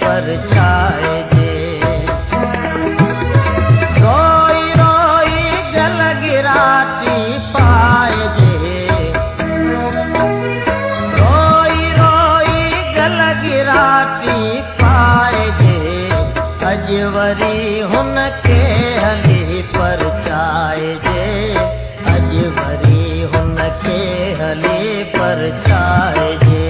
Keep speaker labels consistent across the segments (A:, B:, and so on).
A: परछाए जे। रोई रोई गल गिराती पाए जे, रोई रोई गल गिराती पाए जे। अज वरी हुन के हली परछाए जे, अज वरी हुन के हली परछाए जे।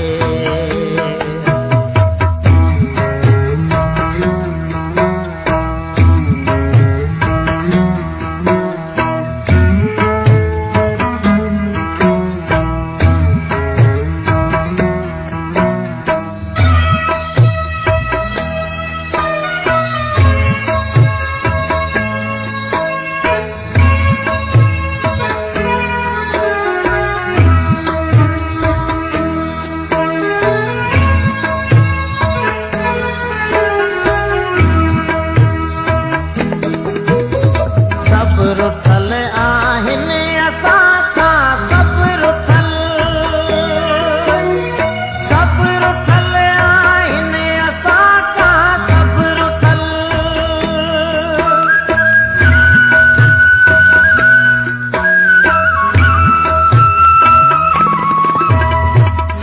A: रुठल आहिन असां खां सब रुठल, सब रुठल आहिन असां खां सब रुठल।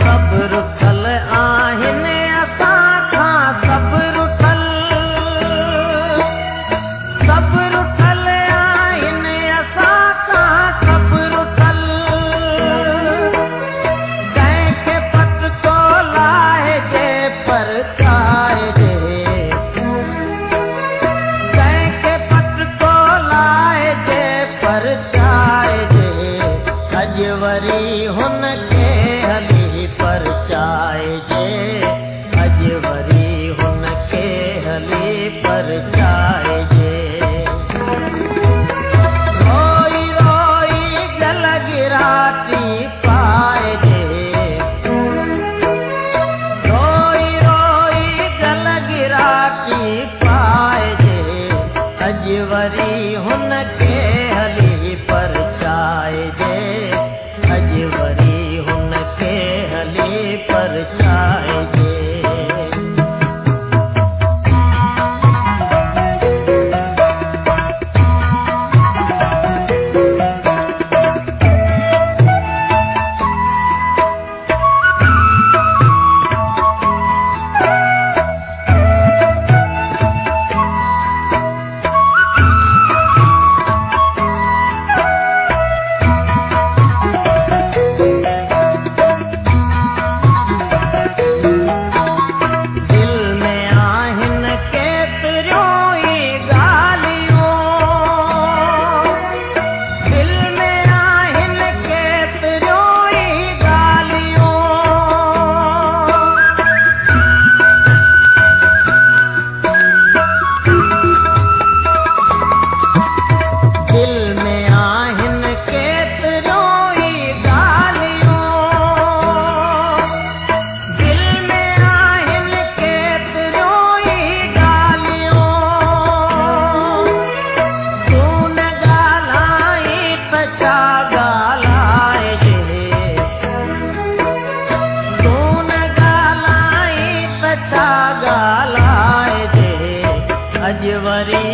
A: सब रुठल आहिन असां खां सब रुठल, सब रुठल अज वरी हुन के हली परछाए जे, अज वरी हुन के हली परछाए जे। रोई रोई गल गिराती पाए जे, रोई रोई गल गिराती पाए जे। अज वरी हुन के हली परछाए जे, अज वरी हुन के हली परछाए जे। अज वरी